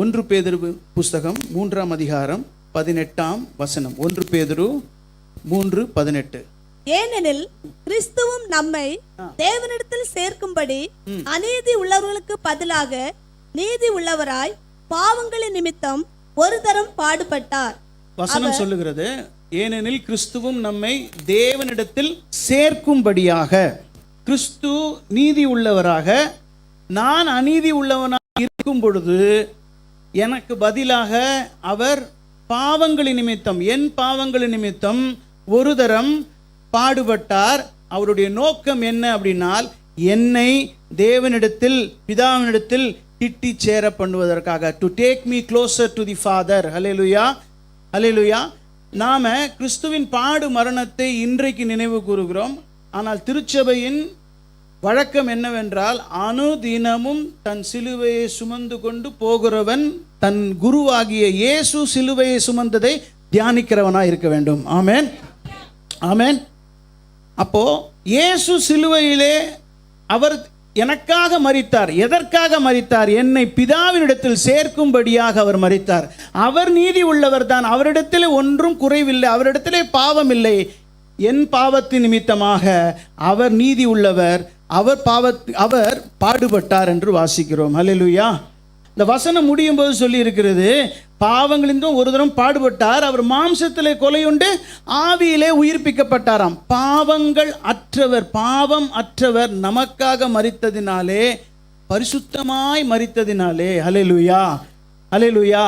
1 பேதுரு புஸ்தகம் 3ஆம் அதிகாரம் 18ஆம் வசனம். 1 பேதுரு 3:18. ஏனெனில் கிறிஸ்துவும் நம்மை தேவனிடத்தில் சேர்க்கும்படி அநீதி உள்ளவர்களுக்கு பதிலாக நீதி உள்ளவராய் பாவங்களின் நிமித்தம் ஒரு தரம் பாடுபட்டார். வசனம் சொல்லுகிறது, ஏனெனில் கிறிஸ்துவும் நம்மை தேவனிடத்தில் சேர்க்கும்படியாக. கிறிஸ்து நீதி உள்ளவராக, நான் அநீதி உள்ளவனாக இருக்கும் பொழுது எனக்கு பதிலாக அவர் பாவங்களின் நிமித்தம், என் பாவங்களின் நிமித்தம் ஒரு தரம் பாடுபட்டார். அவருடைய நோக்கம் என்ன அப்படின்னால், என்னை தேவனிடத்தில் பிதாவினிடத்தில் கிட்டி சேர பண்ணுவதற்காக. To take me closer to the father. Hallelujah, hallelujah. நாம கிறிஸ்துவின் பாடு மரணத்தை இன்றைக்கு நினைவு கூறுகிறோம். ஆனால் திருச்சபையின் வழக்கம் என்னவென்றால், அனுதினமும் தன் சிலுவையை சுமந்து கொண்டு போகிறவன் தன் குருவாகிய இயேசு சிலுவையை சுமந்ததை தியானிக்கிறவனாய் இருக்க வேண்டும். ஆமென், ஆமென். அப்போ இயேசு சிலுவையிலே அவர் எனக்காக மரித்தார். எதற்காக மரித்தார்? என்னை பிதாவினிடத்தில் சேர்க்கும்படியாக அவர் மரித்தார். அவர் நீதி உள்ளவர் தான், அவரிடத்திலே ஒன்றும் குறைவில்லை, அவரிடத்திலே பாவம் இல்லை. என் பாவத்தின் நிமித்தமாக அவர் நீதி உள்ளவர், அவர் பாடுபட்டார் என்று வாசிக்கிறோம். ஹல்லேலூயா. இந்த வசனம் முடியும் போது சொல்லி இருக்கிறது, பாவங்களிலும் ஒரு தரம் பாடுபட்டார், அவர் மாம்சத்திலே கொலையுண்டு ஆவியிலே உயிர்ப்பிக்கப்பட்டாராம். பாவங்கள் அற்றவர், பாவம் அற்றவர் நமக்காக மரித்ததினாலே, பரிசுத்தமாய் மரித்ததினாலே. ஹல்லேலூயா, ஹல்லேலூயா.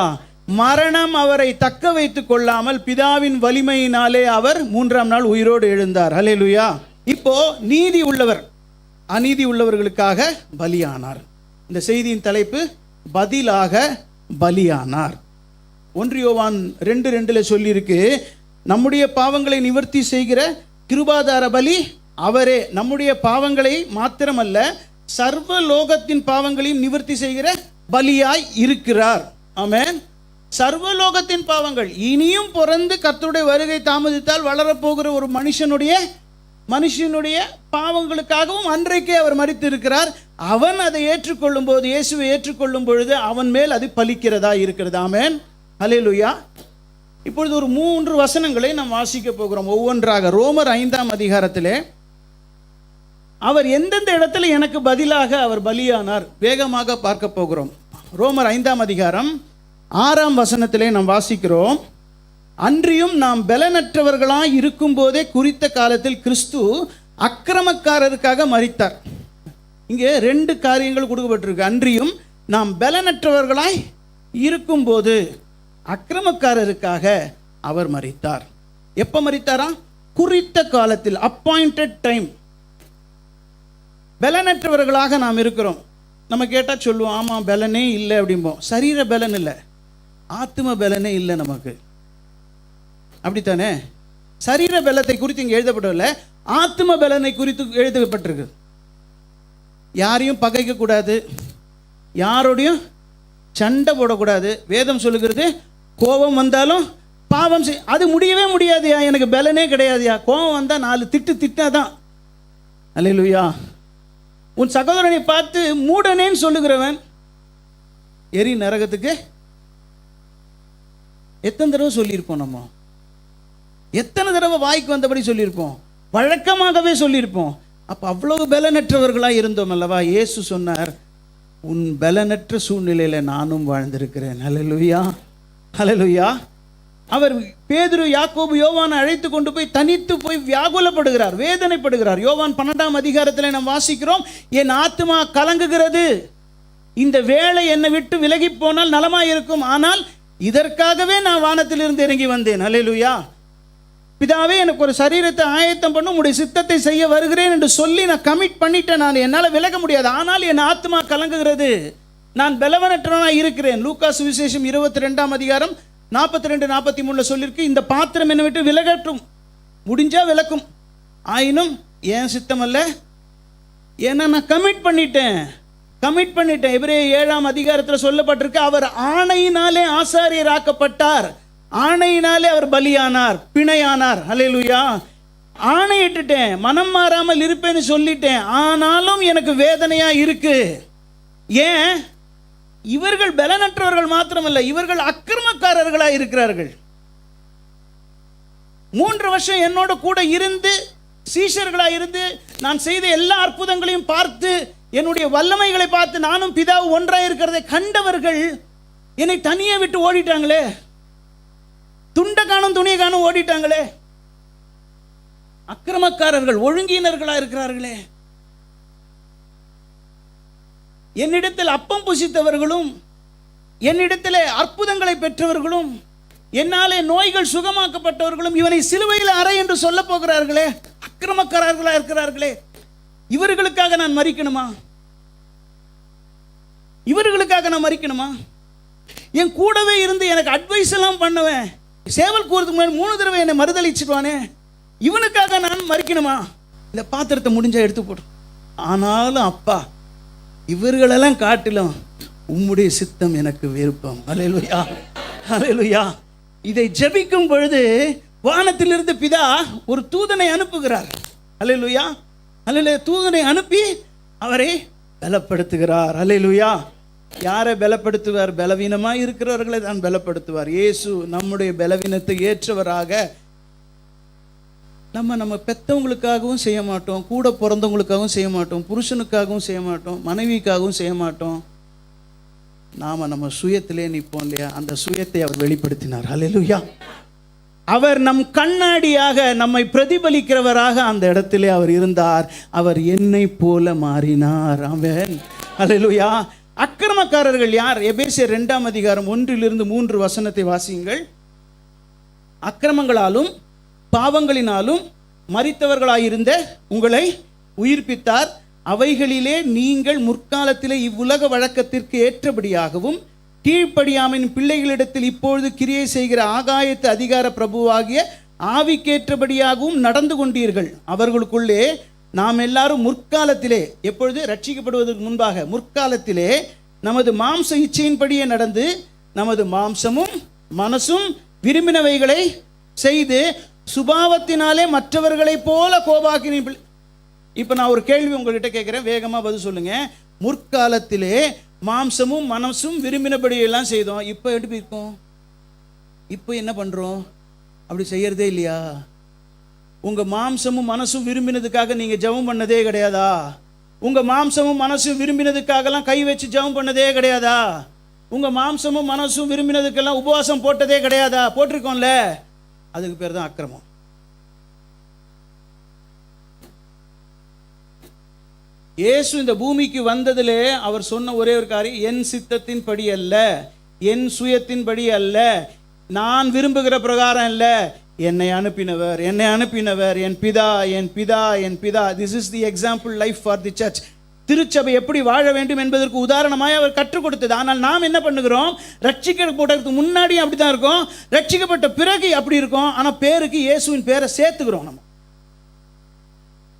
மரணம் அவரை தக்க வைத்துக் கொள்ளாமல் பிதாவின் வலிமையினாலே அவர் 3ஆம் நாள் உயிரோடு எழுந்தார். ஹல்லேலூயா. இப்போ நீதி உள்ளவர் அநீதி உள்ளவர்களுக்காக பலியானார். இந்த செய்தியின் தலைப்பு, பதிலாக பலியானார். 1 யோவான் 2:2 சொல்லியிருக்கு, நம்முடைய பாவங்களை நிவர்த்தி செய்கிற கிருபாதார பலி அவரே. நம்முடைய பாவங்களை மாத்திரமல்ல, சர்வ லோகத்தின் பாவங்களையும் நிவர்த்தி செய்கிற பலியாய் இருக்கிறார். ஆமென். சர்வலோகத்தின் பாவங்கள், இனியும் பிறந்து கர்த்தருடைய வருகை தாமதித்தால் வளரப்போகிற ஒரு மனுஷனுடைய பாவங்களுக்காகவும் அன்றைக்கே அவர் மரித்து இருக்கிறார். அவன் அதை ஏற்றுக்கொள்ளும் போது, இயேசுவை ஏற்றுக்கொள்ளும் பொழுது அவன் மேல் அது பலிக்கிறதா இருக்கிறது. ஆமென், ஹல்லேலூயா. இப்பொழுது ஒரு 3 வசனங்களை நாம் வாசிக்க போகிறோம் ஒவ்வொன்றாக. ரோமர் 5ஆம் அதிகாரத்திலே அவர் எந்தெந்த இடத்துல எனக்கு பதிலாக அவர் பலியானார் வேகமாக பார்க்க போகிறோம். ரோமர் 5ஆம் அதிகாரம் 6ஆம் வசனத்திலே நாம் வாசிக்கிறோம், அன்றியும் நாம் பலனற்றவர்களாய் இருக்கும் போதே குறித்த காலத்தில் கிறிஸ்து அக்கிரமக்காரருக்காக மரித்தார். இங்கே 2 காரியங்கள் கொடுக்கப்பட்டிருக்கு. அன்றியும் நாம் பலனற்றவர்களாய் இருக்கும்போது அக்கிரமக்காரருக்காக அவர் மரித்தார். எப்போ மரித்தாரா? குறித்த காலத்தில், அப்பாயிண்டட் டைம். பலனற்றவர்களாக நாம் இருக்கிறோம். நம்ம கேட்டால் சொல்லுவோம், ஆமாம் பலனே இல்லை அப்படிம்போம். சரீர பலன் இல்லை, ஆத்ம பலனே இல்லை நமக்கு, அப்படித்தானே? சரீர பலத்தை குறித்து இங்கே எழுதப்படவில்லை, ஆத்ம பலனை குறித்து எழுதப்பட்டிருக்கு. யாரையும் பகைக்க கூடாது, யாரோடையும் சண்டை போடக்கூடாது. வேதம் சொல்லுகிறது, கோபம் வந்தாலும் பாவம் அது முடியவே முடியாதுயா, எனக்கு பலனே கிடையாதுயா. கோபம் வந்தால் 4 திட்டாதான். அல்லேலூயா. உன் சகோதரனை பார்த்து மூடனேன்னு சொல்லுகிறவன் எரி நரகத்துக்கு எத்தனை தடவை சொல்லியிருப்போம்? நம்ம எத்தனை தடவை வாய்க்கு வந்தபடி சொல்லியிருப்போம், வழக்கமாகவே சொல்லியிருப்போம். அப்போ அவ்வளவு பலனற்றவர்களாக இருந்தோம் அல்லவா? இயேசு சொன்னார், உன் பலனற்ற சூழ்நிலையில் நானும் வாழ்ந்திருக்கிறேன். ஹல்லேலூயா, ஹல்லேலூயா. அவர் பேதுரு, யாக்கோபு, யோவானை அழைத்து கொண்டு போய் தனித்து போய் வியாகுலப்படுகிறார், வேதனைப்படுகிறார். யோவான் 12ஆம் அதிகாரத்தில் நாம் வாசிக்கிறோம், என் ஆத்மா கலங்குகிறது, இந்த வேளை என்னை விட்டு விலகி போனால் நலமாக இருக்கும், ஆனால் இதற்காகவே நான் வானத்திலிருந்து இறங்கி வந்தேன். ஹல்லேலூயா. பிதாவே, எனக்கு ஒரு சரீரத்தை ஆயத்தம் பண்ணும், உடைய சித்தத்தை செய்ய வருகிறேன் என்று சொல்லி நான் கமிட் பண்ணிட்டேன். நான் என்னால் விலக முடியாது, ஆனால் என் ஆத்மா கலங்குகிறது, நான் பலவனற்றவனாக இருக்கிறேன். லூக்கா சுவிசேஷம் 22ஆம் அதிகாரம் 42-43 சொல்லியிருக்கு, இந்த பாத்திரம் என்னை விட்டு விலகட்டும், முடிஞ்சா விலக்கும், ஆயினும் என் சித்தம் அல்ல, ஏன்னா நான் கமிட் பண்ணிட்டேன். எபிரேயர் 7ஆம் அதிகாரத்தில் சொல்லப்பட்டிருக்கு, அவர் ஆணையினாலே ஆசாரியராக்கப்பட்டார், ஆணையினாலே அவர் பலியானார், பிணையானார். ஹல்லேலூயா. ஆணையிட்டுட்டேன், மனம் மாறாமல் இருப்பேன்னு சொல்லிட்டேன், ஆனாலும் எனக்கு வேதனையா இருக்கு. ஏன்? இவர்கள் பலனற்றவர்கள் மாத்திரமல்ல, இவர்கள் அக்கிரமக்காரர்களாய் இருக்கிறார்கள். 3 வருஷம் என்னோட கூட இருந்து சீஷர்களாய் இருந்து நான் செய்த எல்லா அற்புதங்களையும் பார்த்து என்னுடைய வல்லமைகளை பார்த்து நானும் பிதாவும் ஒன்றாய் இருக்கிறதை கண்டவர்கள் என்னை தனியே விட்டு ஓடிட்டாங்களே, துண்டை காணும் துணியை காணும் ஓடிட்டாங்களே. அக்கிரமக்காரர்கள், ஒழுங்கினர்களா இருக்கிறார்களே. என்னிடத்தில் அப்பம் புசித்தவர்களும் என்னிடத்தில் அற்புதங்களை பெற்றவர்களும் என்னாலே நோய்கள் சுகமாக்கப்பட்டவர்களும் இவனை சிலுவையில் அறை என்று சொல்ல போகிறார்களே, அக்கிரமக்காரர்களா இருக்கிறார்களே. இவர்களுக்காக நான் மரிக்கணுமா? இவர்களுக்காக நான் மரிக்கணுமா? என் கூடவே இருந்து எனக்கு அட்வைஸ் எல்லாம் பண்ணுவேன், சேவல் கூறதுக்கு முன்னாடி 3 தடவை என்னை மறுதளிச்சுடுவானே, இவனுக்காக நான் மரிக்கணுமா? இந்த பாத்திரத்தை முடிஞ்சா எடுத்து போடு. ஆனாலும் அப்பா, இவர்களெல்லாம் காட்டிலும் உம்முடைய சித்தம் எனக்கு விருப்பம். அல்லேலூயா, அல்லேலூயா. இதை ஜெபிக்கும் பொழுது வானத்திலிருந்து பிதா ஒரு தூதனை அனுப்புகிறார். அல்லேலூயா, அல்லேலூயா. தூதனை அனுப்பி அவரை பலப்படுத்துகிறார். அல்லேலூயா. யாரை பலப்படுத்துவார்? பலவீனமாக இருக்கிறவர்களை தான் பலப்படுத்துவார். இயேசு நம்முடைய பலவீனத்தை ஏற்றவராக. நம்ம பெற்றவங்களுக்காகவும் செய்ய மாட்டோம், கூட பிறந்தவங்களுக்காகவும் செய்ய மாட்டோம், புருஷனுக்காகவும் செய்ய மாட்டோம், மனைவிக்காகவும் செய்ய மாட்டோம். நாம் நம்ம சுயத்திலே நிற்போம் இல்லையா? அந்த சுயத்தை அவர் வெளிப்படுத்தினார். அல்லேலூயா. அவர் நம் கண்ணாடியாக நம்மை பிரதிபலிக்கிறவராக அந்த இடத்திலே அவர் இருந்தார். அவர் என்னை போல மாறினார். ஆமென். அல்லேலூயா. அக்கிரமக்காரர்கள் யார்? எபேசியர் 2ஆம் அதிகாரம் 1-3 வசனத்தை வாசியுங்கள். அக்கிரமங்களாலும் பாவங்களினாலும் மரித்தவர்களாயிருந்த உங்களை உயிர்ப்பித்தார். அவைகளிலே நீங்கள் முற்காலத்திலே இவ்வுலக வழக்கத்திற்கு ஏற்றபடியாகவும் கீழ்ப்படியாமையின் பிள்ளைகளிடத்தில் இப்பொழுது கிரியை செய்கிற ஆகாயத்து அதிகார பிரபுவாகிய ஆவிக்கேற்றபடியாகவும் நடந்து கொண்டீர்கள். அவர்களுக்குள்ளே நாம் எல்லாரும் முற்காலத்திலே, எப்பொழுது? ரட்சிக்கப்படுவதற்கு முன்பாக, முற்காலத்திலே நமது மாம்ச இச்சையின்படியே நடந்து நமது மாம்சமும் மனசும் விரும்பினவைகளை செய்து சுபாவத்தினாலே மற்றவர்களைப் போல கோபாக்கினீர்கள். இப்போ நான் ஒரு கேள்வி உங்கள்கிட்ட கேட்குறேன், வேகமாக பதில் சொல்லுங்க. முற்காலத்திலே மாம்சமும் மனசும் விரும்பினபடியெல்லாம் செய்தோம். இப்போ எப்படி இருக்கும்? இப்போ என்ன பண்ணுறோம்? அப்படி செய்யறதே இல்லையா? உங்கள் மாம்சமும் மனசும் விரும்பினதுக்காக நீங்கள் ஜெபம் பண்ணதே கிடையாதா? உங்கள் மாம்சமும் மனசும் விரும்பினதுக்காகலாம் கை வச்சு ஜெபம் பண்ணதே கிடையாதா? உங்கள் மாம்சமும் மனசும் விரும்பினதுக்கெல்லாம் உபவாசம் போட்டதே கிடையாதா? போட்டிருக்கோம்ல. அதுக்கு பேர் தான் அக்கிரமம். இயேசு இந்த பூமிக்கு வந்ததிலே அவர் சொன்ன ஒரே ஒரு காரியம், என் சித்தத்தின் படி அல்ல, என் சுயத்தின் படி அல்ல, நான் விரும்புகிற பிரகாரம் அல்ல, என்னை அனுப்பினவர், என்னை அனுப்பினவர், என் பிதா, என் பிதா, என் பிதா. This is the example life for the search. திருச்சபை எப்படி வாழ வேண்டும் என்பதற்கு உதாரணமாய் அவர் கற்றுக் கொடுத்தது. ஆனால் நாம் என்ன பண்ணுகிறோம்? ரட்சிக்கப்பட்டதுக்கு முன்னாடியும் அப்படி தான் இருக்கும், ரட்சிக்கப்பட்ட பிறகு அப்படி இருக்கும். ஆனால் பேருக்கு இயேசுவின் பேரை சேர்த்துக்கிறோம். நம்ம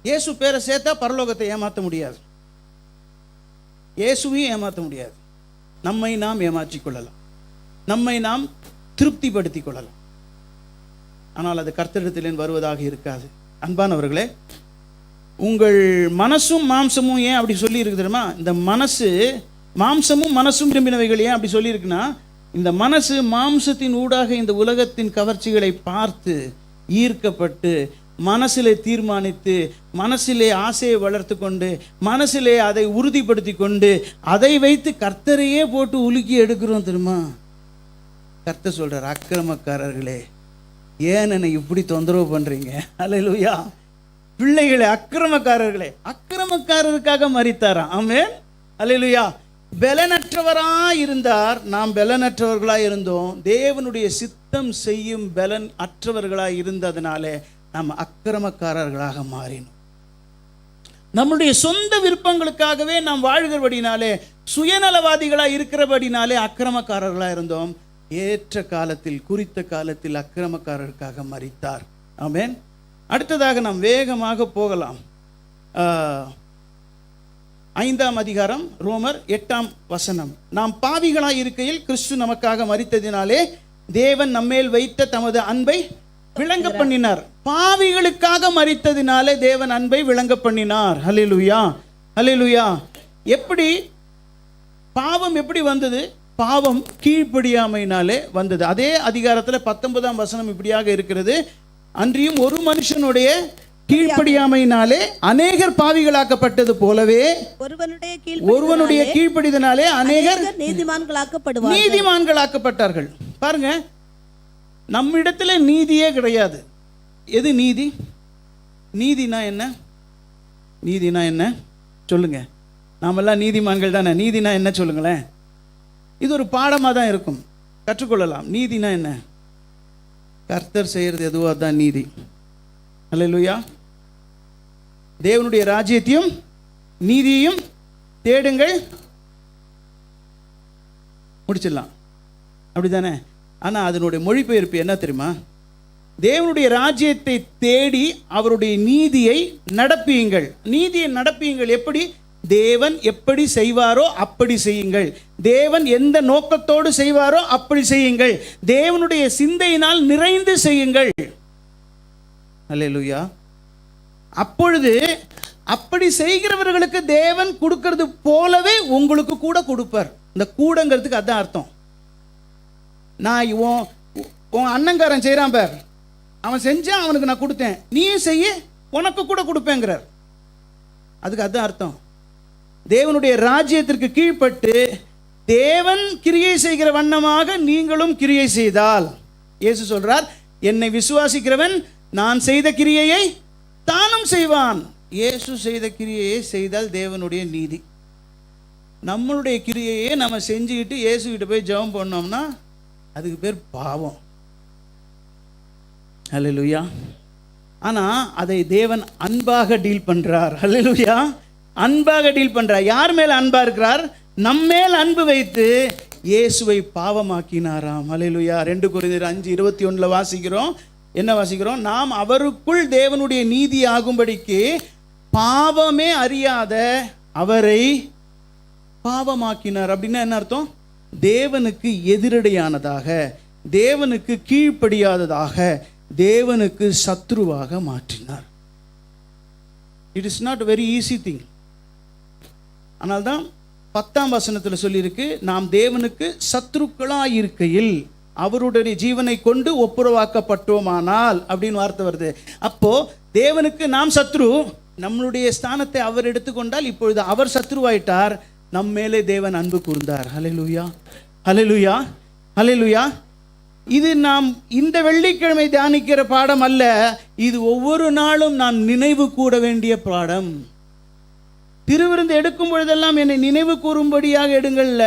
இயேசு பேரை சேர்த்தா பரலோகத்தை ஏமாற்ற முடியாது, இயேசுவையும் ஏமாற்ற முடியாது. நம்மை நாம் ஏமாற்றிக் கொள்ளலாம், நம்மை நாம் திருப்திப்படுத்திக் கொள்ளலாம். ஆனால் அது கர்த்தரிடத்திலே வருவதாக இருக்காது. அன்பானவர்களே, உங்கள் மனசும் மாம்சமும் ஏன் அப்படி சொல்லி இருக்கு தெரியுமா? இந்த மனசு, மாம்சமும் மனசும் விரும்பினவைகள் ஏன் அப்படி சொல்லி இருக்குன்னா, இந்த மனசு மாம்சத்தின் ஊடாக இந்த உலகத்தின் கவர்ச்சிகளை பார்த்து ஈர்க்கப்பட்டு மனசிலே தீர்மானித்து மனசிலே ஆசையை வளர்த்து கொண்டு மனசிலே அதை உறுதிப்படுத்தி கொண்டு அதை வைத்து கர்த்தரையே போட்டு உலுக்கி எடுக்கிறோம் தெரியுமா? கர்த்தர் சொல்றார், அக்கிரமக்காரர்களே, ஏன் என்னை இப்படி தொந்தரவு பண்றீங்க? அல்லேலூயா. பிள்ளைகளே, அக்கிரமக்காரர்களே, அக்கிரமக்காரருக்காக மரித்தாராம். ஆமென். அல்லேலூயா. பலனற்றவராய் இருந்தார், நாம் பலனற்றவர்களாய் இருந்தோம். தேவனுடைய சித்தம் செய்யும் பலன் அற்றவர்களாய் இருந்ததுனாலே நாம் அக்கிரமக்காரர்களாக மாறினோம். நம்முடைய சொந்த விருப்பங்களுக்காகவே நாம் வாழ்கிறபடினாலே, சுயநலவாதிகளாக இருக்கிறபடினாலே அக்கிரமக்காரர்களாக இருந்தோம். ஏற்ற காலத்தில், குறித்த காலத்தில் அக்கிரமக்காரருக்காக மரித்தார். ஆமென். அடுத்ததாக நாம் வேகமாக போகலாம். 5ஆம் அதிகாரம், ரோமர் 8ஆம் வசனம். நாம் பாவிகளாய் இருக்கையில் கிறிஸ்து நமக்காக மரித்ததினாலே தேவன் நம்மேல் வைத்த தமது அன்பை விளங்க பண்ணினார். பாவிகளுக்காக மரித்ததினாலே தேவன் அன்பை விளங்க பண்ணினார். ஹல்லேலூயா, ஹல்லேலூயா. எப்படி பாவம் எப்படி வந்தது? பாவம் கீழ்ப்படியாமையினாலே வந்தது. அதே அதிகாரத்தில் 19ஆம் வசனம் இப்படியாக இருக்கிறது, அன்றியும் ஒரு மனுஷனுடைய கீழ்ப்படியாமையினாலே அநேகர் பாவிகளாக்கப்பட்டது போலவே ஒருவனுடைய கீழ்ப்படிதனாலே அநேகர் நீதிமான்களாக்கப்பட்டார்கள். பாருங்க, நம்மிடத்துல நீதியே கிடையாது. எது நீதி? நீதினா என்ன? நீதினா என்ன சொல்லுங்க. நாமெல்லாம் நீதிமான்கள் தானே. நீதினா என்ன சொல்லுங்களேன். இது ஒரு பாடமாக தான் இருக்கும், கற்றுக்கொள்ளலாம். நீதினா என்ன? கர்த்தர் செய்கிறது எதுவோ அதுதான் நீதி. அல்லேலூயா. தேவனுடைய ராஜ்யத்தையும் நீதியையும் தேடுங்கள், முடிச்சிடலாம், அப்படிதானே? ஆனால் அதனுடைய மொழிபெயர்ப்பு என்ன தெரியுமா? தேவனுடைய ராஜ்யத்தை தேடி அவருடைய நீதியை நடப்பியுங்கள். நீதியை நடப்பியுங்கள். எப்படி? தேவன் எப்படி செய்வாரோ அப்படி செய்யுங்கள். தேவன் எந்த நோக்கத்தோடு செய்வாரோ அப்படி செய்யுங்கள். தேவனுடைய சிந்தையினால் நிறைந்து செய்யுங்கள். அல்லேலூயா. அப்பொழுது அப்படி செய்கிறவர்களுக்கு தேவன் கொடுக்கிறது போலவே உங்களுக்கு கூட கொடுப்பார். இந்த கூடங்கிறதுக்கு அதான் அர்த்தம். நான் உன் அண்ணங்காரன் செய்கிறான் பார், அவன் செஞ்சான், அவனுக்கு நான் கொடுத்தேன், நீயும் செய்ய, உனக்கு கூட கொடுப்பேங்கிறார். அதுக்கு அதான் அர்த்தம். தேவனுடைய ராஜ்யத்திற்கு கீழ்ப்பட்டு தேவன் கிரியை செய்கிற வண்ணமாக நீங்களும் கிரியை செய்தால், இயேசு சொல்றார், என்னை விசுவாசிக்கிறவன் நான் செய்த கிரியையை தானும் செய்வான். இயேசு செய்த கிரியையை செய்தால் தேவனுடைய நீதி. நம்மளுடைய கிரியையே நம்ம செஞ்சுக்கிட்டு இயேசுகிட்ட போய் ஜெபம் பண்ணோம்னா அதுக்கு பேர் பாவம். அல்லேலூயா. ஆனால் அதை தேவன் அன்பாக டீல் பண்ணுறார். அல்லேலூயா. அன்பாக டீல் பண்ணுறார். யார் மேலே அன்பாக இருக்கிறார்? நம்மேல் அன்பு வைத்து இயேசுவை பாவமாக்கினாராம். அல்லேலூயா. 2 கொரிந்தியர் 5:21 வாசிக்கிறோம். என்ன வாசிக்கிறோம்? நாம் அவருக்குள் தேவனுடைய நீதி ஆகும்படிக்கு பாவமே அறியாத அவரை பாவமாக்கினார். அப்படின்னா என்ன அர்த்தம்? தேவனுக்கு எதிரடையானதாக, தேவனுக்கு கீழ்ப்படியாததாக, தேவனுக்கு சத்ருவாக மாற்றினார். It is not very easy thing. ஆனால்தான் 10ஆம் வசனத்தில் சொல்லியிருக்கு, நாம் தேவனுக்கு சத்ருக்களாக இருக்கையில் அவருடைய ஜீவனை கொண்டு ஒப்புரவாக்கப்பட்டோமானால் அப்படின்னு வார்த்தை வருது. அப்போ தேவனுக்கு நாம் சத்ரு, நம்மளுடைய ஸ்தானத்தை அவர் எடுத்துக்கொண்டால் இப்பொழுது அவர் சத்ருவாயிட்டார், நம் மேலே தேவன் அன்பு கூர்ந்தார். ஹல்லேலூயா, ஹல்லேலூயா, ஹல்லேலூயா. இது நாம் இந்த வெள்ளிக்கிழமை தியானிக்கிற பாடம் அல்ல, இது ஒவ்வொரு நாளும் நாம் நினைவு கூற வேண்டிய பாடம். திருவிருந்து எடுக்கும் பொழுதெல்லாம் என்னை நினைவு கூறும்படியாக எடுங்கள்ல,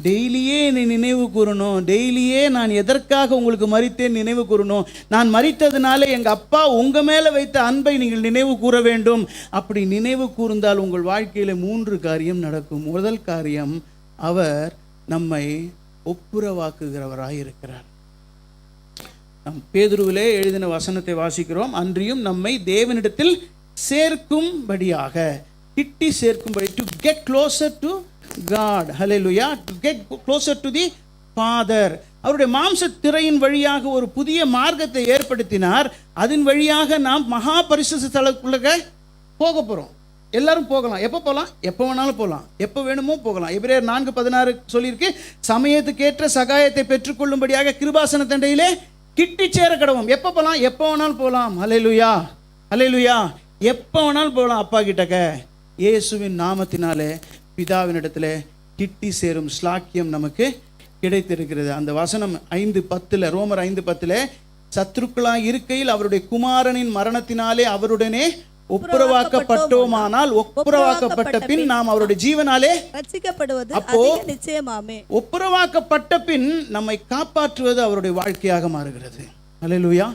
டெய்லியே என்னை நினைவு கூறணும். டெய்லியே நான் எதற்காக உங்களுக்கு மரித்தேன் நினைவு கூறணும். நான் மரித்ததுனால எங்கள் அப்பா உங்கள் மேலே வைத்த அன்பை நீங்கள் நினைவு கூற வேண்டும். அப்படி நினைவு கூர்ந்தால் உங்கள் வாழ்க்கையில் 3 காரியம் நடக்கும். முதல் காரியம், அவர் நம்மை ஒப்புரவாக்குகிறவராய் இருக்கிறார். நம் பேதுருவிலே எழுதின வசனத்தை வாசிக்கிறோம். அன்றியும் நம்மை தேவனிடத்தில் சேர்க்கும்படியாக, கிட்டி சேர்க்கும்படி, to get closer to God, hallelujah, to get closer to the Father. அவருடைய மாம்ச திரையின் வழியாக ஒரு புதிய மார்க்கத்தை ஏற்படுத்தினார். அதன் வழியாக நாம் மகா பரிசுத்த ஸ்தலத்துக்குள்ள போக போகிறோம். எல்லாரும் போகலாம். எப்போ போகலாம்? எப்போ வேணாலும் போகலாம், எப்போ வேணுமோ போகலாம். எபிரேயர் 4:16 சொல்லியிருக்கு, சமயத்துக்கேற்ற சகாயத்தை பெற்றுக்கொள்ளும்படியாக கிருபாசன தண்டையிலே கிட்டி சேர கடவும். எப்போ போகலாம்? எப்போ வேணாலும் போகலாம். ஹல்லேலூயா, ஹல்லேலூயா. எப்போ வேணாலும் போகலாம் அப்பா கிட்டக்க. இயேசுவின் நாமத்தினாலே பிதாவினிடத்தில் கிட்டி சேரும் ஸ்லாக்கியம் நமக்கு கிடைத்திருக்கிறது. அந்த வசனம் 5:10, ரோமர் 5:10, சத்துருக்களாய் இருக்கையில் அவருடைய குமாரனின் மரணத்தினாலே அவருடனே ஒப்புரவாக்கப்பட்டோமானால், ஒப்புரவாக்கப்பட்ட பின் நாம் அவருடைய ஜீவனாலே ரட்சிக்கப்படுவது அப்போ நிச்சயமாமே. ஒப்புரவாக்கப்பட்ட பின் நம்மை காப்பாற்றுவது அவருடைய வாழ்க்கையாக மாறுகிறது. அல்லேலூயா.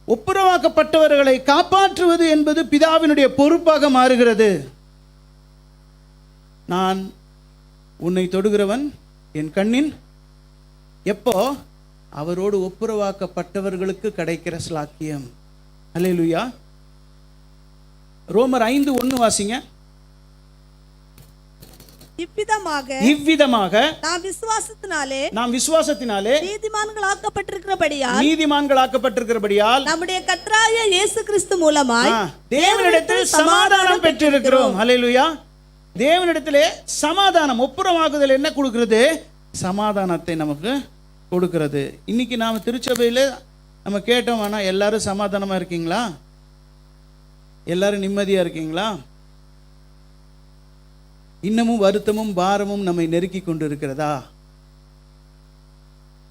ஒப்புரவாக்கப்பட்டவர்களை காப்பாற்றுவது என்பது பிதாவினுடைய பொறுப்பாக மாறுகிறது. நான் உன்னை தொடுகிறவன் என் கண்ணின், எப்போ? அவரோடு ஒப்புரவாக்கப்பட்டவர்களுக்கு கிடைக்கிற ஸ்லாக்கியம். அல்லேலூயா. ரோமர் 5:1 வாசிங்க. இவ்விதமாக நாம் விசுவாசத்தினாலே நீதிமான்களாக்கப்பட்டிருக்கிறபடியால் நம்முடைய கர்த்தராகிய இயேசு கிறிஸ்து மூலமாய் தேவனிடத்தில் சமாதானம் பெற்றிருக்கிறோம். ஹல்லேலூயா. தேவனிடத்திலே சமாதானம், ஒப்புரவாகுதல் என்ன கொடுக்கிறது? சமாதானத்தை நமக்கு கொடுக்கிறது. இன்னைக்கு நாம் திருச்சபையில் நம்ம கேட்டோம், ஆனால் எல்லாரும் சமாதானமாக இருக்கீங்களா? எல்லாரும் நிம்மதியாக இருக்கீங்களா? இன்னமும் வருத்தமும் பாரமும் நம்மை நெருக்கி கொண்டு இருக்கிறதா?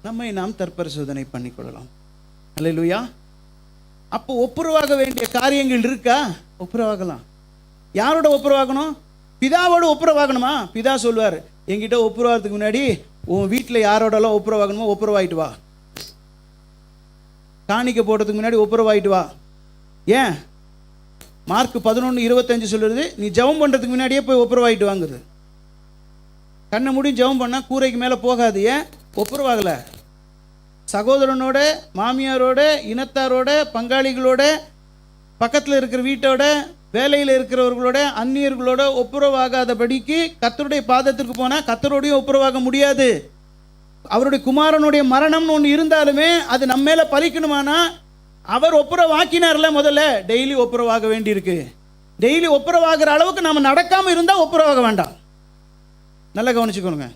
நம்மை நாம் தற்பரிசோதனை பண்ணிக்கொள்ளலாம். அல்லேலூயா. அப்போ ஒப்புரவாக வேண்டிய காரியங்கள் இருக்கா? ஒப்புரவாகலாம். யாரோட ஒப்புரவாகணும்? பிதாவோட ஒப்புரவாகணுமா? பிதா சொல்வார், என்கிட்ட ஒப்புரவாகிறதுக்கு முன்னாடி உன் வீட்டில் யாரோடலாம் ஒப்புரவாகணுமோ ஒப்புரவாயிட்டு வா. காணிக்க போடுறதுக்கு முன்னாடி ஒப்புரவாயிட்டு வா. ஏன்? மார்க் 11:25 சொல்லுறது, நீ ஜெபம் பண்ணுறதுக்கு முன்னாடியே போய் ஒப்புரவாயிட்டு வாங்குது. கண்ணை மூடி ஜெபம் பண்ணால் கூரைக்கு மேலே போகாது. ஏன்? ஒப்புரவாகலை. சகோதரனோட, மாமியாரோட, இனத்தாரோட, பங்காளிகளோட, பக்கத்தில் இருக்கிற வீட்டோட, வேலையில் இருக்கிறவர்களோட, அந்நியர்களோட ஒப்புரவாகாதபடிக்கு கர்த்தருடைய பாதத்திற்கு போனால் கர்த்தரோடையும் ஒப்புரவாக முடியாது. அவருடைய குமாரனுடைய மரணம்னு ஒன்று இருந்தாலுமே அது நம்ம மேலே பலிக்கணுமானா அவர் ஒப்புரவாக்கினார்ல. முதல்ல டெய்லி ஒப்புரவாக வேண்டியிருக்கு. டெய்லி ஒப்புரவாகிற அளவுக்கு நம்ம நடக்காமல் இருந்தால் ஒப்புரவாக வேண்டாம். நல்லா கவனிச்சுக்கோங்க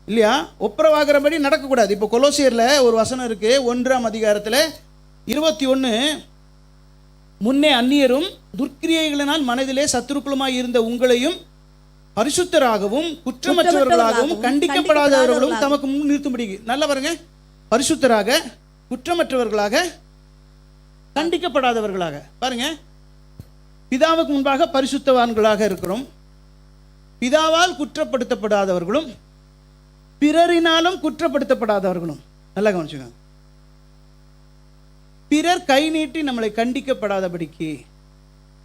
இல்லையா? ஒப்புரவாகிறபடி நடக்கக்கூடாது. இப்போ கொலோசியரில் ஒரு வசனம் இருக்குது, 1ஆம் அதிகாரத்தில் 21, முன்னே அந்நியரும் துர்க்கிரியைகளினால் மனதிலே சத்துருக்களுமாய் இருந்த உங்களையும் பரிசுத்தராகவும் குற்றமற்றவர்களாகவும் கண்டிக்கப்படாதவர்களும் தமக்கு முன் நிறுத்தும்படி. நல்லா பாருங்க, பரிசுத்தராக, குற்றமற்றவர்களாக, கண்டிக்கப்படாதவர்களாக. பாருங்க, பிதாவுக்கு முன்பாக பரிசுத்தவான்களாக இருக்கிறோம், பிதாவால் குற்றப்படுத்தப்படாதவர்களும் பிறரினாலும் குற்றப்படுத்தப்படாதவர்களும். நல்லா கவனிச்சுங்க. பிறர் கை நீட்டி நம்மளை கண்டிக்கப்படாதபடிக்கு,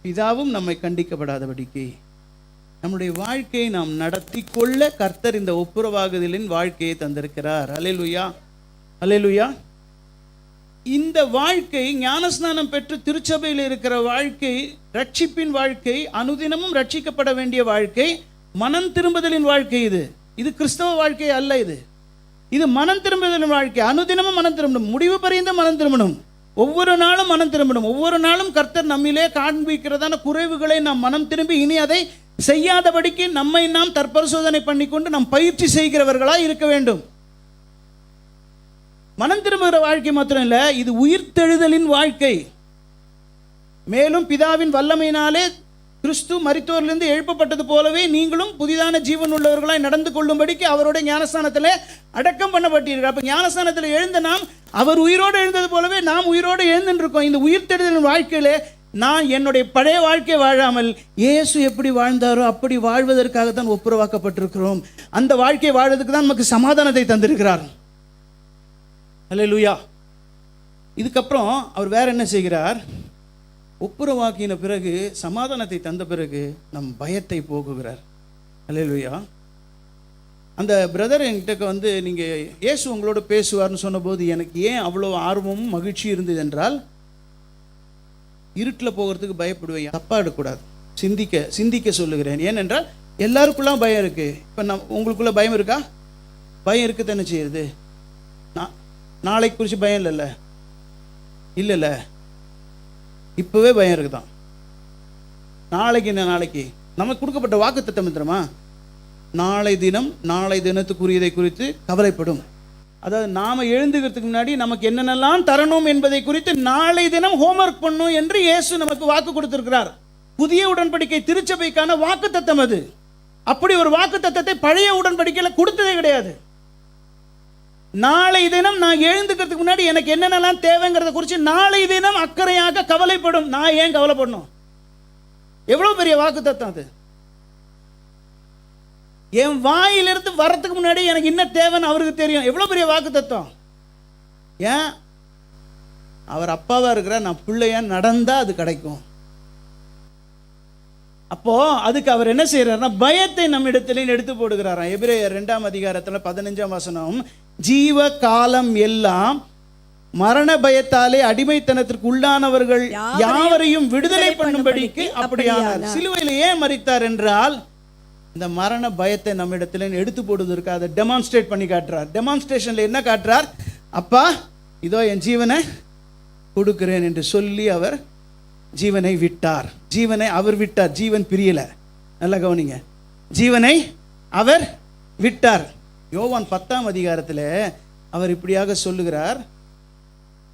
பிதாவும் நம்மை கண்டிக்கப்படாதபடிக்கு நம்முடைய வாழ்க்கையை நாம் நடத்தி கொள்ள கர்த்தர் இந்த ஒப்புரவாகுதலின் வாழ்க்கையை தந்திருக்கிறார். அல்லேலூயா, அல்லேலூயா. இந்த வாழ்க்கை, ஞானஸ்நானம் பெற்று திருச்சபையில் இருக்கிற வாழ்க்கை, ரட்சிப்பின் வாழ்க்கை, அனுதினமும் ரட்சிக்கப்பட வேண்டிய வாழ்க்கை, மனம் திரும்புதலின் வாழ்க்கை. இது கிறிஸ்தவ வாழ்க்கை அல்ல. இது மனம் திரும்புதலின் வாழ்க்கை. அனுதினமும் மனம் திரும்பணும், முடிவு பரியந்த மனம் திரும்பணும், ஒவ்வொரு நாளும் மனம் திரும்பணும். ஒவ்வொரு நாளும் கர்த்தர் நம்மிலே காண்பிக்கிறதான குறைவுகளை நாம் மனம் திரும்பி இனி அதை செய்யாதபடிக்கு நம்மை நாம் தற்பரிசோதனை பண்ணிக்கொண்டு நாம் பயிற்சி செய்கிறவர்களாக இருக்க வேண்டும். மனம் திரும்புகிற வாழ்க்கை மாத்திரம் இல்லை, இது உயிர்த்தெழுதலின் வாழ்க்கை. மேலும் பிதாவின் வல்லமையினாலே கிறிஸ்து மரித்தோரிலிருந்து எழுப்பப்பட்டது போலவே நீங்களும் புதிதான ஜீவன் உள்ளவர்களாய் நடந்து கொள்ளும்படிக்கு அவருடைய ஞானஸ்தானத்தில் அடக்கம் பண்ணப்பட்டீர்கள். அப்போ ஞானஸ்தானத்தில் எழுந்த நாம் அவர் உயிரோடு எழுந்தது போலவே நாம் உயிரோடு எழுந்துருக்கோம். இந்த உயிர்த்தெழுதலின் வாழ்க்கையிலே நான் என்னுடைய பழைய வாழ்க்கை வாழாமல் இயேசு எப்படி வாழ்ந்தாரோ அப்படி வாழ்வதற்காக தான் ஒப்புரவாக்கப்பட்டிருக்கிறோம். அந்த வாழ்க்கையை வாழ்வதற்கு தான் நமக்கு சமாதானத்தை தந்திருக்கிறார். அல்லேலூயா. இதுக்கப்புறம் அவர் வேற என்ன செய்கிறார்? ஒப்புரவாக்கின பிறகு, சமாதானத்தை தந்த பிறகு நம் பயத்தை போக்குகிறார். அல்லேலூயா. அந்த பிரதர் என்கிட்ட வந்து, நீங்கள் இயேசு உங்களோட பேசுவார்னு சொன்னபோது எனக்கு ஏன் அவ்வளோ ஆர்வமும் மகிழ்ச்சி இருந்தது என்றால், இருட்டில் போகிறதுக்கு பயப்படுவேன். தப்பாக எடுக்கக்கூடாது, சிந்திக்க சொல்லுகிறேன். ஏனென்றால் எல்லாருக்குள்ள பயம் இருக்குது. இப்போ உங்களுக்குள்ள பயம் இருக்கா? பயம் இருக்குது தானே செய்யுது. நாளைக்கு குறித்து பயம் இல்லைல்ல, இப்போவே பயம் இருக்குதான். நாளைக்கு என்ன? நாளைக்கு நமக்கு கொடுக்கப்பட்ட வாக்குத்தத்தம் தெரியுமா? நாளை தினத்துக்குரியதை குறித்து கவலைப்படும். அதாவது நாம் எழுந்துக்கிறதுக்கு முன்னாடி நமக்கு என்னென்னலாம் தரணும் என்பதை குறித்து நாளை தினம் ஹோம்ஒர்க் பண்ணும் என்று இயேசு நமக்கு வாக்கு கொடுத்திருக்கிறார். புதிய உடன்படிக்கை திருச்சபைக்கான வாக்குத்தத்தம் அது. அப்படி ஒரு வாக்குத்தத்தத்தை பழைய உடன்படிக்கையில் கொடுத்ததே கிடையாது. நாளை தினம் நான் எழுந்துக்கிறதுக்கு முன்னாடி எனக்கு என்னென்னலாம் தேவைங்கிறத குறித்து நாளை தினம் அக்கறையாக கவலைப்படும். நான் ஏன் கவலைப்படணும்? எவ்வளோ பெரிய வாக்குத்தத்தம் அது! என் வாயிலிருந்து வரத்துக்கு முன்னாடி எனக்கு என்ன தேவைன்னு அவருக்கு தெரியும். எவ்வளோ பெரிய வாக்குத்தத்தம்! ஏன்? அவர் அப்பாவா இருக்கிற நான் பிள்ளையா நடந்தா அது கிடைக்கும். அப்போ அதுக்கு அவர் என்ன செய்யறாருன்னா, பயத்தை நம்மிடத்திலே எடுத்து போடுகிறாராம். எபிரேயர் 2ஆம் அதிகாரத்தில் 15ஆம் வசனம், ஜீவ காலம் எல்லாம் மரண பயத்தாலே அடிமைத்தனத்திற்கு உள்ளானவர்கள் யாவரையும் விடுதலை பண்ணும்படிக்கு அப்படியானார். சிலுவையில் ஏன் மரித்தார் என்றால், இந்த மரண பயத்தை நம்மிடத்திலே எடுத்து போடுவதற்கு அதை டெமான்ஸ்ட்ரேட் பண்ணி காட்டுறார். டெமான்ஸ்ட்ரேஷன்ல என்ன காட்டுறார்? அப்பா இதோ என் ஜீவனை கொடுக்கிறேன் என்று சொல்லி அவர் ஜீவனை விட்டார். ஜீவனை அவர் விட்டார், ஜீவன் பிரியல. நல்லா கவனிங்க, ஜீவனை அவர் விட்டார். யோவான் 10ஆம் அதிகாரத்தில் அவர் இப்படியாக சொல்லுகிறார்,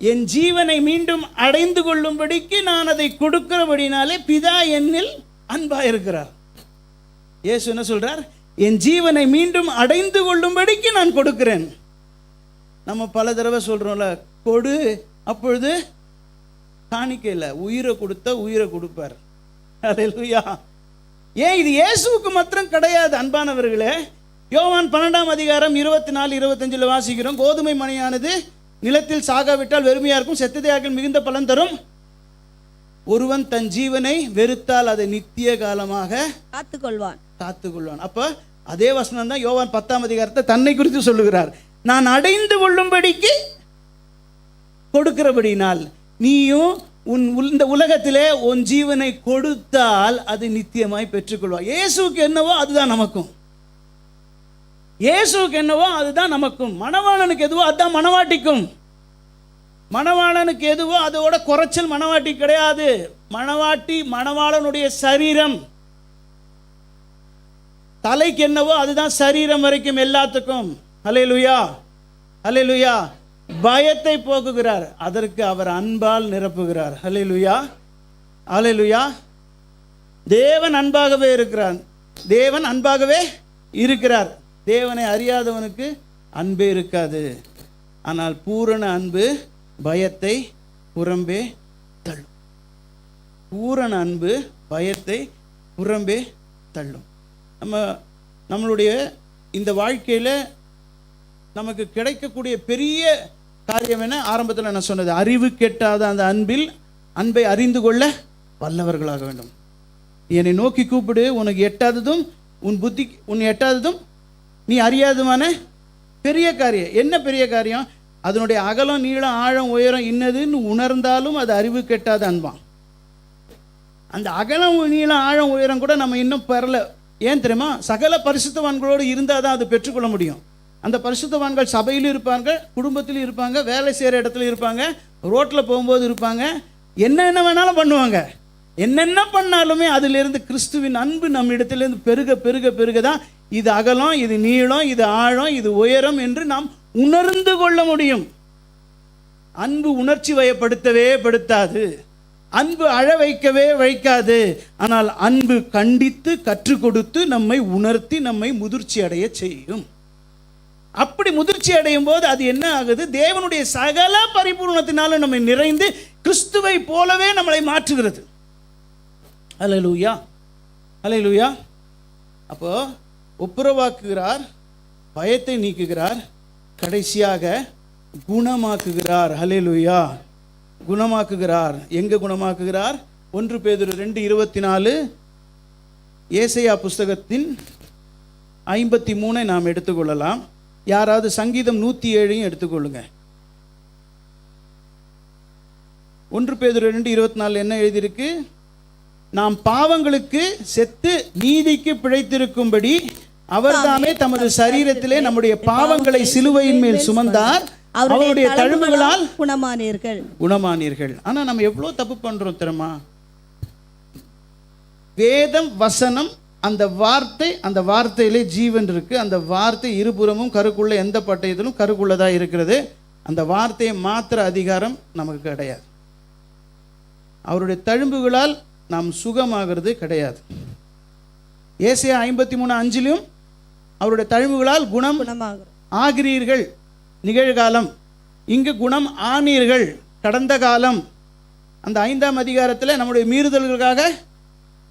என் ஜீவனை மீண்டும் அடைந்து கொள்ளும்படிக்கு நான் அதை கொடுக்கிறபடினாலே பிதா என்னில் அன்பா இருக்கிறார். இயேசு என்ன சொல்றார்? என் ஜீவனை மீண்டும் அடைந்து கொள்ளும்படிக்கு நான் கொடுக்கிறேன். நம்ம பல தடவை சொல்றோம்ல, கொடு, அப்பொழுது காணிக்கை இல்லை, உயிரை கொடுத்தா உயிரை கொடுப்பார். அல்லேலூயா. ஏன் இது இயேசுவுக்கு மாத்திரம் கிடையாது அன்பானவர்களே. யோவான் 12ஆம் அதிகாரம் 24-25 வாசிக்கிறோம், கோதுமை மணியானது நிலத்தில் சாகாவிட்டால் வெறுமையா இருக்கும், செத்ததையாக மிகுந்த பலன் தரும். ஒருவன் தன் ஜீவனை வெறுத்தால் அதை நித்திய காலமாக காத்துக்கொள்வான். அப்ப அதே வசனம் தான் யோவான் 10ஆம் அதிகாரத்தை தன்னை குறித்து சொல்லுகிறார். நான் அடைந்து கொள்ளும்படிக்கு கொடுக்கிறபடினால் நீயும் இந்த உலகத்திலே உன் ஜீவனை கொடுத்தால் அது நித்தியமாய் பெற்றுக்கொள்வார். இயேசுக்கு என்னவோ அதுதான் நமக்கும். இயேசுக்கு என்னவோ அதுதான் நமக்கும். மணவாளனுக்கு எதுவோ அதுதான் மணவாட்டிக்கும். மணவாளனுக்கு எதுவோ அதோட குறைச்சல் மணவாட்டி கிடையாது. மணவாட்டி மணவாளனுடைய சரீரம். தலைக்கு என்னவோ அதுதான் சரீரம் வரைக்கும் எல்லாத்துக்கும். அல்லேலூயா, அல்லேலூயா. பயத்தை போக்குகிறார், அதற்கு அவர் அன்பால் நிரப்புகிறார். அல்லேலூயா, அல்லேலூயா. தேவன் அன்பாகவே இருக்கிறார். தேவன் அன்பாகவே இருக்கிறார். தேவனை அறியாதவனுக்கு அன்பே இருக்காது. ஆனால் பூரண அன்பு பயத்தை புறம்பே தள்ளும். பூரண அன்பு பயத்தை புறம்பே தள்ளும். நம்மளுடைய இந்த வாழ்க்கையில் நமக்கு கிடைக்கக்கூடிய பெரிய காரியம் என்ன? ஆரம்பத்தில் நான் சொன்னது, அறிவு கெட்டாத அந்த அன்பை அறிந்து கொள்ள வல்லவர்களாக வேண்டும். என்னை நோக்கி கூப்பிடு, உனக்கு எட்டாததும் உன் எட்டாததும் நீ அறியாதுமான பெரிய காரியம். என்ன பெரிய காரியம்? அதனுடைய அகலம் நீளம் ஆழம் உயரம் இன்னதுன்னு உணர்ந்தாலும் அது அறிவு கெட்டாத அன்பான். அந்த அகலம் நீளம் ஆழம் உயரம் கூட நம்ம இன்னும் பெறல. ஏன் தெரியுமா? சகல பரிசுத்தவான்களோடு இருந்தால் தான் அது பெற்றுக்கொள்ள முடியும். அந்த பரிசுத்தவான்கள் சபையிலும் இருப்பாங்க, குடும்பத்திலும் இருப்பாங்க, வேலை செய்கிற இடத்துல இருப்பாங்க, ரோட்டில் போகும்போது இருப்பாங்க, என்ன வேணாலும் பண்ணுவாங்க. என்னென்ன பண்ணாலுமே அதிலிருந்து கிறிஸ்துவின் அன்பு நம்ம இடத்துலேருந்து பெருக பெருக பெருக தான் இது அகலம், இது நீளம், இது ஆழம், இது உயரம் என்று நாம் உணர்ந்து கொள்ள முடியும். அன்பு உணர்ச்சி வயப்படுத்தவே படுத்தாது. அன்பு அழ வைக்கவே வைக்காது. ஆனால் அன்பு கண்டித்து கற்றுக் கொடுத்து நம்மை உணர்த்தி நம்மை முதிர்ச்சி அடைய செய்யும். அப்படி முதிர்ச்சி அடையும் போது அது என்ன ஆகுது? தேவனுடைய சகல பரிபூர்ணத்தினாலும் நம்மை நிறைந்து கிறிஸ்துவை போலவே நம்மளை மாற்றுகிறது. அல்லேலூயா, அல்லேலூயா. அப்போ ஒப்புரவாக்குகிறார், பயத்தை நீக்குகிறார், கடைசியாக குணமாக்குகிறார். அல்லேலூயா, குணமாக்குகிறார். எங்க குணமாக்குகிறார்? 1 பேதுரு 2:24, ஏசாயா புஸ்தகத்தின் 53 நாம் எடுத்துக்கொள்ளலாம். யாராவது சங்கீதம் 107 எடுத்துக்கொள்ளுங்க. 1 பேதுரு 2:24 என்ன எழுதியிருக்கு? நாம் பாவங்களுக்கு செத்து நீதிக்கு பிழைத்திருக்கும்படி அவர்தாமே தமது சரீரத்திலே நம்முடைய பாவங்களை சிலுவையின் மேல் சுமந்தார், அவருடைய தழும்புகளால் குணமானீர்கள். ஆனா நம்ம எவ்வளவு தப்பு பண்றோம் தெரியுமா? வேதம் வசனம், அந்த வார்த்தையிலே ஜீவன் இருக்கு. அந்த வார்த்தை இருபுறமும் கருக்குள்ள, எந்த பட்டயத்திலும் கருக்குள்ளதா இருக்கிறது. அந்த வார்த்தையை மாத்திர அதிகாரம் நமக்கு கிடையாது. அவருடைய தழும்புகளால் நாம் சுகமாகிறது கிடையாது. ஏசாயா 53:5 அவருடைய தழும்புகளால் குணம் ஆகிறீர்கள், நிகழ்காலம். இங்கு குணம் ஆனீர்கள், கடந்த காலம். அந்த 5ஆம் அதிகாரத்தில் நம்முடைய மீறுதல்களுக்காக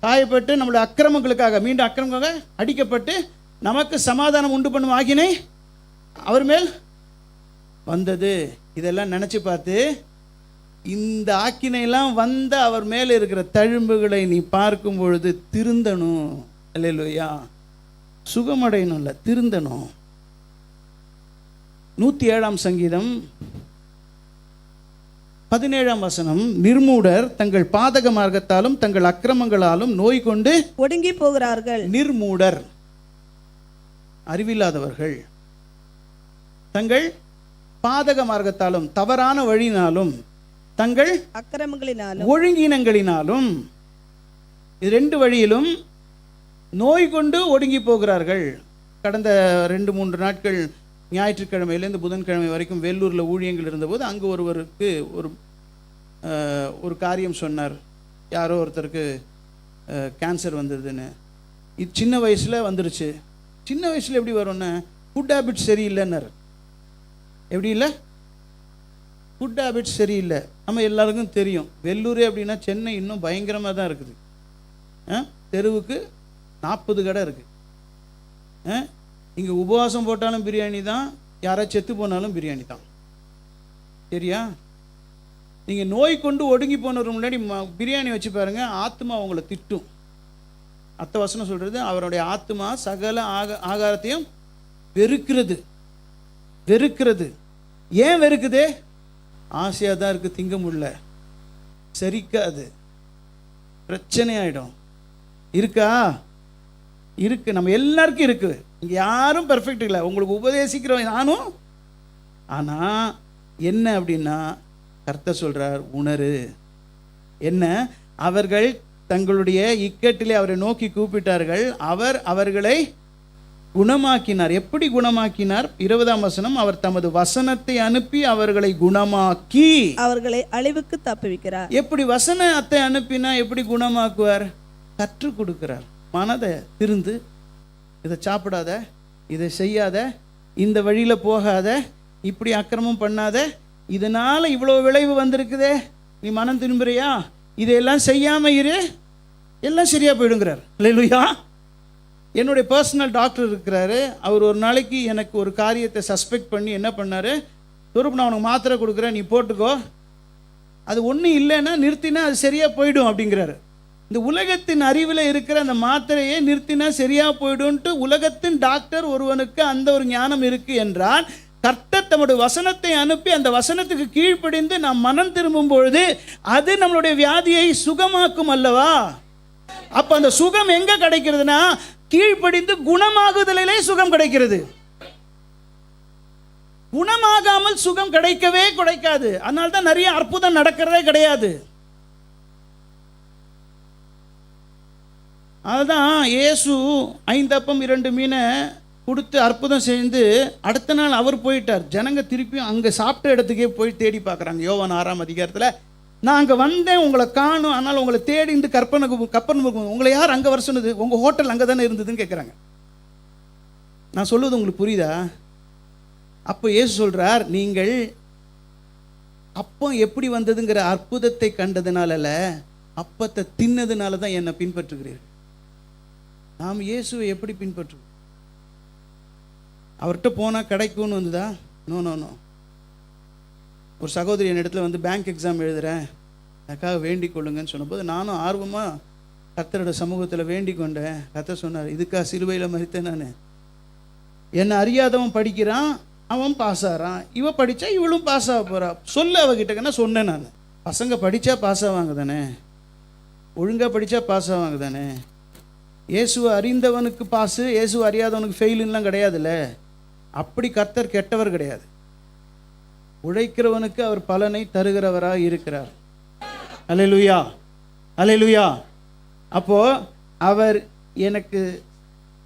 காயப்பட்டு, நம்முடைய அக்கிரமங்களுக்காக மீண்டும் அக்கிரமங்களுக்காக அடிக்கப்பட்டு நமக்கு சமாதானம் உண்டு பண்ணும் ஆகினை அவர் மேல் வந்தது. இதெல்லாம் நினச்சி பார்த்து, இந்த ஆக்கினையெல்லாம் வந்த அவர் மேலே இருக்கிற தழும்புகளை நீ பார்க்கும் பொழுது திருந்தணும். அல்லேலூயா, சுகமடையணும், இல்லை திருந்தணும். 107ஆம் சங்கீதம் 17ஆம் வசனம், நிர்மூடர் தங்கள் பாதக மார்க்கத்தாலும் தங்கள் அக்கிரமங்களாலும் நோய் கொண்டு ஒடுங்கி போகிறார்கள். நிர்மூடர் அறிவில்லாதவர்கள், தங்கள் பாதக மார்க்கத்தாலும் தவறான வழியினாலும் தங்கள் அக்கிரமங்களினாலும் ஒழுங்கினங்களினாலும், இது 2 வழியிலும் நோய் கொண்டு ஒடுங்கி போகிறார்கள். கடந்த 2-3 நாட்கள் ஞாயிற்றுக்கிழமையிலேருந்து புதன்கிழமை வரைக்கும் வேலூரில் ஊழியங்கள் இருந்தபோது அங்கே ஒருவருக்கு ஒரு காரியம் சொன்னார். யாரோ ஒருத்தருக்கு கேன்சர் வந்ததுன்னு. இது சின்ன வயசில் வந்துருச்சு. சின்ன வயசில் எப்படி வரும்னா ஃபுட் ஹேபிட் சரியில்லைன்னார். எப்படி இல்லை? ஃபுட் ஹேபிட் சரியில்லை. நம்ம எல்லாருக்கும் தெரியும். வெள்ளூரே அப்படின்னா சென்னை இன்னும் பயங்கரமாக தான் இருக்குது. தெருவுக்கு 40 கடை இருக்குது. இங்கே உபவாசம் போட்டாலும் பிரியாணி தான், யாராவது செத்து போனாலும் பிரியாணி தான். சரியா? நீங்கள் நோய் கொண்டு ஒடுங்கி போனவர் முன்னாடி பிரியாணி வச்சு பாருங்கள், ஆத்மா அவங்கள திட்டும். அத்த வசனம் சொல்கிறது, அவருடைய ஆத்மா சகல ஆகாரத்தையும் வெறுக்கிறது. ஏன் வெறுக்குது? ஆசையாக தான் இருக்குது, திங்க முடியல, சரிக்காது, பிரச்சனை ஆகிடும். இருக்கா? இருக்குது. நம்ம எல்லாருக்கும் இருக்குது. இங்கே யாரும் பெர்ஃபெக்ட் இல்லை. உங்களுக்கு உபதேசிக்கிறோம் நானும். ஆனால் என்ன அப்படின்னா கர்த்தர் சொல்கிறார், உணரு. என்ன? அவர்கள் தங்களுடைய இக்கட்டிலே அவரை நோக்கி கூப்பிட்டார்கள், அவர் அவர்களை குணமாக்கினார். எப்படி குணமாக்கினார்? 20ஆம் வசனம், அவர் தமது வசனத்தை அனுப்பி அவர்களை குணமாக்கி அவர்களை அழிவுக்கு தப்புவிக்கிறார். எப்படி வசனத்தை அனுப்பினா எப்படி குணமாக்குவார்? கற்றுக் கொடுக்கிறார். மனதை திருந்து, இதை சாப்பிடாத, இதை செய்யாத, இந்த வழியில் போகாத, இப்படி அக்கிரமம் பண்ணாத, இதனால் இவ்வளோ விளைவு வந்திருக்குதே, நீ மனம் திரும்புறியா, இதையெல்லாம் செய்யாமல் இரு, எல்லாம் சரியாக போயிடுங்கிறார். அல்லேலூயா. என்னுடைய பர்சனல் டாக்டர் இருக்கிறாரு. அவர் ஒரு நாளைக்கு எனக்கு ஒரு காரியத்தை சஸ்பெக்ட் பண்ணி என்ன பண்ணார், துருப்பு நான் உனக்கு மாத்திரை கொடுக்குறேன், நீ போட்டுக்கோ, அது ஒன்றும் இல்லைன்னா நிறுத்தினா அது சரியாக போயிடும் அப்படிங்கிறாரு. இந்த உலகத்தின் அறிவில் இருக்கிற அந்த மாத்திரையை நிறுத்தினா சரியாக போய்டும்ட்டு உலகத்தின் டாக்டர் ஒருவனுக்கு அந்த ஒரு ஞானம் இருக்குது என்றால், கர்த்தர் தம்முடைய வசனத்தை அனுப்பி அந்த வசனத்துக்கு கீழ்ப்படிந்து நாம் மனம் திரும்பும் பொழுது அது நம்மளுடைய வியாதியை சுகமாக்கும் அல்லவா? அப்போ அந்த சுகம் எங்கே கிடைக்கிறதுனா, கீழ்ப்படிந்து குணமாகுதலிலே சுகம் கிடைக்கிறது. குணமாகாமல் சுகம் கிடைக்கவே கிடைக்காது. அதனால தான் நிறைய அற்புதம் நடக்கிறதே கிடையாது. அதுதான் இயேசு 5 அப்பம் 2 மீனை கொடுத்து அற்புதம் செய்து அடுத்த நாள் அவர் போயிட்டார். ஜனங்க திருப்பியும் அங்கே சாப்பிட்ட இடத்துக்கே போய் தேடி பார்க்குறாங்க. யோவான் 6ஆம் அதிகாரத்தில், நான் அங்கே வந்தேன், உங்களை காணும், ஆனால் உங்களை தேடி இந்த கப்பர்நகூம் உங்களை யார் அங்கே வர சொன்னது, உங்கள் ஹோட்டல் அங்கே தானே இருந்ததுன்னு கேட்குறாங்க. நான் சொல்லுவது உங்களுக்கு புரியுதா? அப்போ இயேசு சொல்கிறார், நீங்கள் அப்பம் எப்படி வந்ததுங்கிற அற்புதத்தை கண்டதுனால, அப்பத்தை தின்னதுனால தான் என்னை பின்பற்றுகிறீர்கள். நாம் இயேசுவை எப்படி பின்பற்றுவோம்? அவர்கிட்ட போனால் கிடைக்கும்னு வந்ததா? நோ. ஒரு சகோதரி என் இடத்துல வந்து பேங்க் எக்ஸாம் எழுதுகிறேன், எனக்காக வேண்டிக் கொள்ளுங்கன்னு சொன்னபோது நானும் ஆர்வமாக கர்த்தரோட சமூகத்தில் வேண்டிக் கொண்டேன். கர்த்தர் சொன்னார், இதுக்கா சிலுவையில் மரித்தேன் நான்? என்னை அறியாதவன் படிக்கிறான், அவன் பாஸ் ஆகிறான், இவ படித்தா இவளும் பாஸ் ஆக போகிறா. சொல்ல அவகிட்டக்கன்னா சொன்னேன் நான். பசங்க படித்தா பாஸ் ஆவாங்க தானே, ஒழுங்காக படித்தா பாஸ் ஆவாங்க தானே. இயேசுவை அறிந்தவனுக்கு பாஸு, இயேசுவை அறியாதவனுக்கு ஃபெயிலுன்னெலாம் கிடையாதுல்ல. அப்படி கர்த்தர் கெட்டவர் கிடையாது. உழைக்கிறவனுக்கு அவர் பலனை தருகிறவராக இருக்கிறார். அல்லேலூயா, அல்லேலூயா. அப்போது அவர் எனக்கு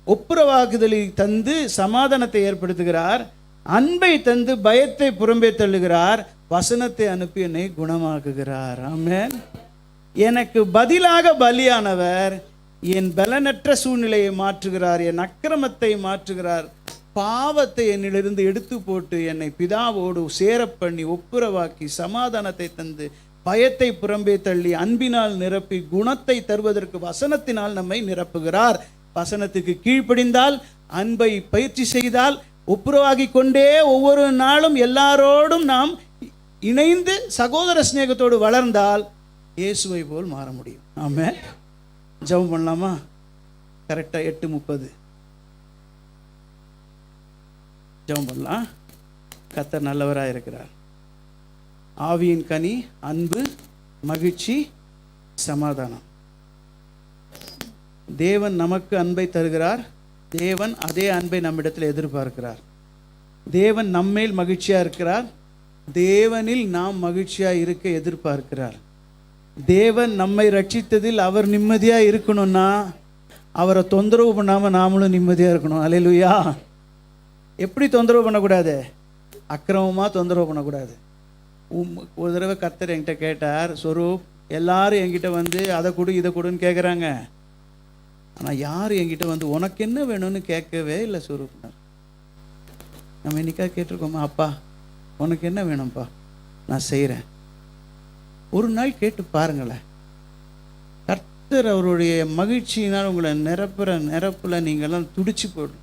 ஒப்புரவாக்குதலை தந்து சமாதானத்தை ஏற்படுத்துகிறார், அன்பை தந்து பயத்தை புறம்பே தள்ளுகிறார், வசனத்தை அனுப்பி என்னை குணமாக்குகிறார். ஆமென். எனக்கு பதிலாக பலியானவர் என் பலனற்ற சூழ்நிலையை மாற்றுகிறார், என் அக்கிரமத்தை மாற்றுகிறார், பாவத்தை என்னிலிருந்து எடுத்து போட்டு என்னை பிதாவோடு சேரப்பண்ணி ஒப்புரவாக்கி சமாதானத்தை தந்து பயத்தை புறம்பே தள்ளி அன்பினால் நிரப்பி குணத்தை தருவதற்கு வசனத்தினால் நம்மை நிரப்புகிறார். வசனத்துக்கு கீழ்ப்படிந்தால், அன்பை பயிற்சி செய்தால், ஒப்புரவாகி கொண்டே ஒவ்வொரு நாளும் எல்லாரோடும் நாம் இணைந்து சகோதர சிநேகத்தோடு வளர்ந்தால் இயேசுவை போல் மாற முடியும். ஆமென். ஜெபம் பண்ணலாமா? கரெக்டாக 8:30 ஜெபம் பண்ணலாம். கர்த்தர் நல்லவராக இருக்கிறார். ஆவியின் கனி அன்பு, மகிழ்ச்சி, சமாதானம். தேவன் நமக்கு அன்பை தருகிறார். தேவன் அதே அன்பை நம்மிடத்தில் எதிர்பார்க்கிறார். தேவன் நம்மேல் மகிழ்ச்சியாக இருக்கிறார். தேவனில் நாம் மகிழ்ச்சியாக இருக்க எதிர்பார்க்கிறார். தேவன் நம்மை ரட்சித்ததில் அவர் நிம்மதியாக இருக்கணும்னா அவரை தொந்தரவு பண்ணாமல் நாமளும் நிம்மதியாக இருக்கணும். அல்லேலூயா. எப்படி தொந்தரவு பண்ணக்கூடாது? அக்கிரமமாக தொந்தரவு பண்ணக்கூடாது. ஒரு தடவை கர்த்தர் என்கிட்ட கேட்டார், ஸ்வரூப், எல்லாரும் என்கிட்ட வந்து அதை கொடு இதை கொடுன்னு கேட்குறாங்க. ஆனால் யார் என்கிட்ட வந்து உனக்கு என்ன வேணும்னு கேட்கவே இல்லை ஸ்வரூப்னார். நம்ம என்னைக்கா கேட்டிருக்கோமா, அப்பா உனக்கு என்ன வேணும்ப்பா, நான் செய்கிறேன். ஒரு நாள் கேட்டு பாருங்களேன். கர்த்தர் அவருடைய மகிழ்ச்சியினால் உங்களை நிரப்பில் நீங்கள்லாம் துடிச்சு போடும்.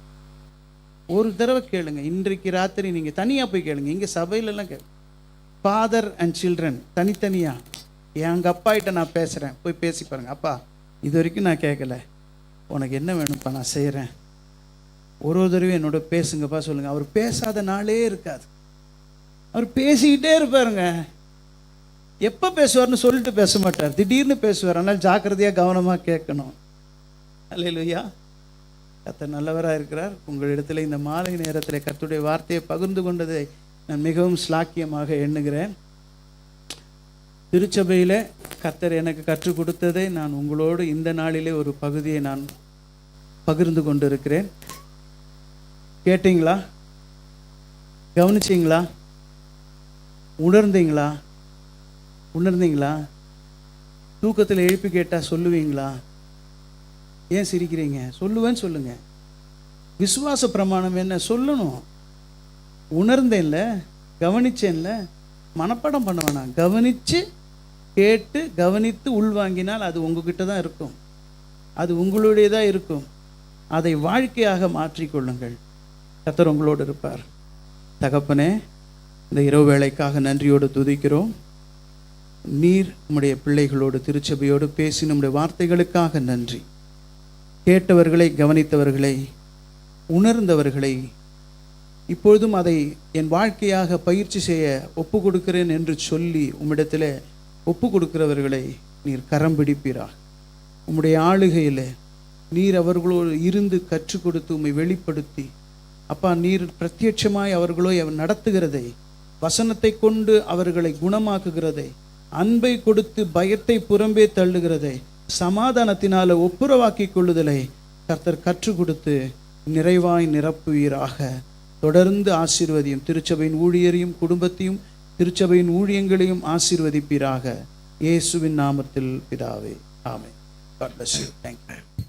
ஒரு தடவை கேளுங்க. இன்றைக்கு ராத்திரி நீங்கள் தனியாக போய் கேளுங்க. இங்கே சபையிலலாம் கேளுங்க. ஃபாதர் அண்ட் சில்ட்ரன் தனித்தனியாக, எங்கள் அப்பாகிட்ட நான் பேசுகிறேன், போய் பேசி பாருங்கள். அப்பா, இது வரைக்கும் நான் கேட்கல, உனக்கு என்ன வேணும்ப்பா, நான் செய்கிறேன். ஒரு தடவை என்னோட பேசுங்கப்பா சொல்லுங்கள். அவர் பேசாத நாளே இருக்காது. அவர் பேசிக்கிட்டே இருப்பாருங்க. எப்போ பேசுவார்னு சொல்லிட்டு பேச மாட்டார், திடீர்னு பேசுவார். ஆனால் ஜாக்கிரதையாக கவனமாக கேட்கணும். அல்லேலூயா. கர்த்தர் நல்லவராக இருக்கிறார். உங்களிடத்தில் இந்த மாலை நேரத்தில் கர்த்தருடைய வார்த்தையை பகிர்ந்து கொண்டதை நான் மிகவும் ஸ்லாக்கியமாக எண்ணுகிறேன். திருச்சபையில் கர்த்தர் எனக்கு கற்றுக் கொடுத்ததை நான் உங்களோடு இந்த நாளிலே ஒரு பகுதியை நான் பகிர்ந்து கொண்டு இருக்கிறேன். கேட்டீங்களா? கவனிச்சிங்களா? உணர்ந்தீங்களா? தூக்கத்தில் எழுப்பி கேட்டால் சொல்லுவீங்களா? ஏன் சிரிக்கிறீங்க? சொல்லுவேன்னு சொல்லுங்க. விசுவாச பிரமாணம் என்ன? சொல்லணும். உணர்ந்தேன்ல, கவனிச்சேன்ல, மனப்பாடம் பண்ண வேணாம். கவனித்து கேட்டு கவனித்து உள்வாங்கினால் அது உங்ககிட்ட தான் இருக்கும். அது உங்களுடையதாக இருக்கும். அதை வாழ்க்கையாக மாற்றிக்கொள்ளுங்கள். கர்த்தர் உங்களோடு இருப்பார். தகப்பனே, இந்த இரவு வேளைக்காக நன்றியோடு துதிக்கிறோம். நீர் உம்முடைய பிள்ளைகளோடு திருச்சபையோடு பேசி நம்முடைய வார்த்தைகளுக்காக நன்றி. கேட்டவர்களை, கவனித்தவர்களை, உணர்ந்தவர்களை, இப்பொழுதும் அதை என் வாழ்க்கையாக பயிற்சி செய்ய ஒப்பு கொடுக்கிறேன் என்று சொல்லி உம்மிடத்தில் ஒப்பு கொடுக்கிறவர்களை நீர் கரம் பிடிப்பீராக. உம்முடைய ஆளுகையில் நீர் அவர்களோடு இருந்து கற்றுக் கொடுத்து உம்மை வெளிப்படுத்தி, அப்பா, நீர் பிரத்யட்சமாய் அவர்களோ நடத்துகிறதை, வசனத்தை கொண்டு அவர்களை குணமாக்குகிறதை, அன்பை கொடுத்து பயத்தை புறம்பே தள்ளுகிறதை, சமாதானத்தினால ஒப்புரவாக்கி கொள்ளுதலை கர்த்தர் கற்றுக் கொடுத்து நிறைவாய் நிரப்புவீராக. தொடர்ந்து ஆசீர்வதியும். திருச்சபையின் ஊழியரையும் குடும்பத்தையும் திருச்சபையின் ஊழியங்களையும் ஆசீர்வதிப்பீராக. இயேசுவின் நாமத்தில் பிதாவே, ஆமென். God bless you. Thank you.